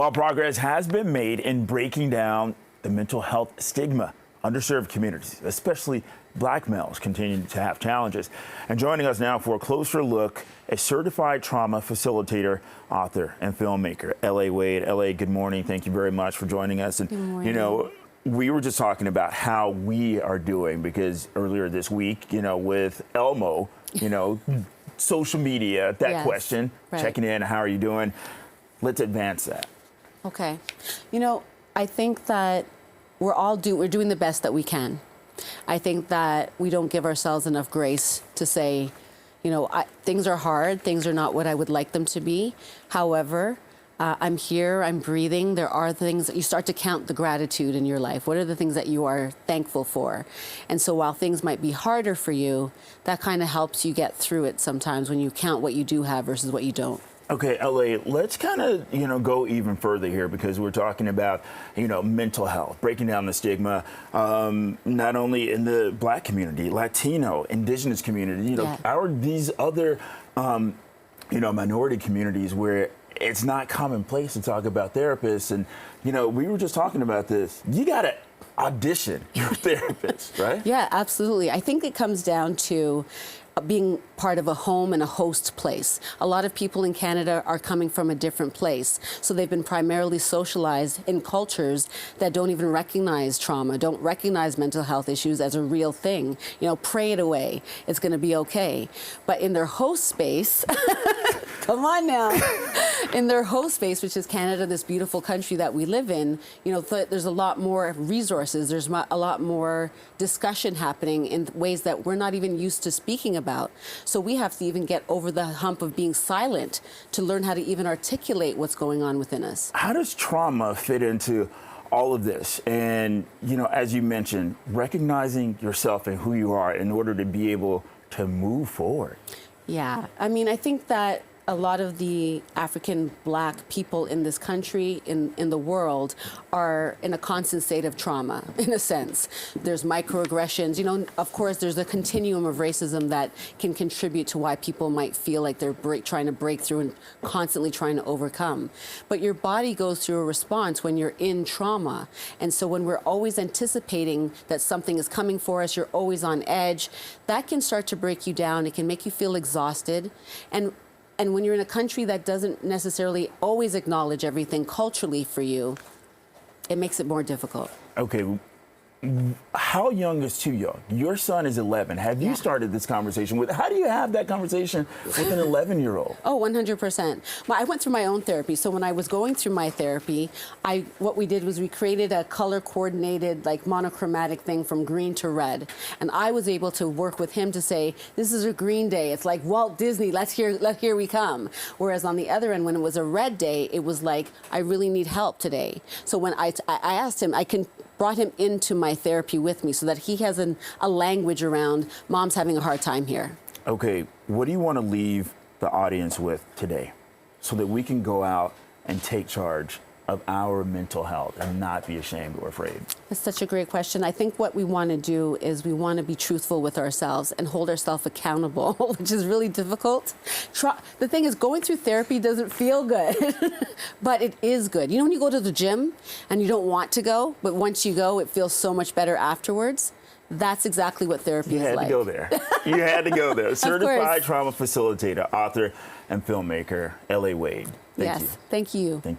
While progress has been made in breaking down the mental health stigma, underserved communities, especially Black males, continue to have challenges. And joining us now for a closer look, a certified trauma facilitator, author, and filmmaker, L.A. Wade. L.A., good morning. Thank you very much for joining us. And, good morning. You know, we were just talking about how we are doing because earlier this week, with Elmo, social media, that Yes, question, right. checking in, how are you doing? Let's advance that. Okay. I think that we're doing the best that we can. I think that we don't give ourselves enough grace to say, things are hard, things are not what I would like them to be. However, I'm here, I'm breathing. There are things that you start to count the gratitude in your life. What are the things that you are thankful for? And so while things might be harder for you, that kind of helps you get through it sometimes when you count what you do have versus what you don't. Okay, L.A., let's kind of, go even further here because we're talking about, mental health, breaking down the stigma, not only in the Black community, Latino, Indigenous community, these other, minority communities where it's not commonplace to talk about therapists. And, we were just talking about this. You got to audition your therapist, right? Yeah, absolutely. I think it comes down to being part of a home and a host place. A lot of people in Canada are coming from a different place. So they've been primarily socialized in cultures that don't even recognize trauma, don't recognize mental health issues as a real thing. Pray it away. It's going to be okay. But in their host space, come on now, in their host space, which is Canada, this beautiful country that we live in, there's a lot more resources. There's a lot more discussion happening in ways that we're not even used to speaking about. So we have to even get over the hump of being silent to learn how to even articulate what's going on within us. How does trauma fit into all of this? And, as you mentioned, recognizing yourself and who you are in order to be able to move forward. Yeah, I think that a lot of the African Black people in this country, in the world, are in a constant state of trauma, in a sense. There's microaggressions. Of course, there's a continuum of racism that can contribute to why people might feel like they're trying to break through and constantly trying to overcome. But your body goes through a response when you're in trauma. And so when we're always anticipating that something is coming for us, you're always on edge, that can start to break you down. It can make you feel exhausted. And when you're in a country that doesn't necessarily always acknowledge everything culturally for you, it makes it more difficult. Okay. How young is too young? Your son is 11. Have you started this conversation with, how do you have that conversation with an 11-year-old? Oh, 100%. I went through my own therapy. So when I was going through my therapy, what we did was we created a color-coordinated, monochromatic thing from green to red. And I was able to work with him to say, this is a green day. It's like Walt Disney, here we come. Whereas on the other end, when it was a red day, it was like, I really need help today. So when I asked him, brought him into my therapy with me so that he has a language around mom's having a hard time here. Okay, what do you want to leave the audience with today so that we can go out and take charge of our mental health and not be ashamed or afraid? That's such a great question. I think what we want to do is we want to be truthful with ourselves and hold ourselves accountable, which is really difficult. The thing is, going through therapy doesn't feel good, but it is good. When you go to the gym and you don't want to go, but once you go, it feels so much better afterwards. That's exactly what therapy is like. You had to go there. You had to go there. Certified trauma facilitator, author, and filmmaker, L.A. Wade. Thank you. Thank you. Thank you.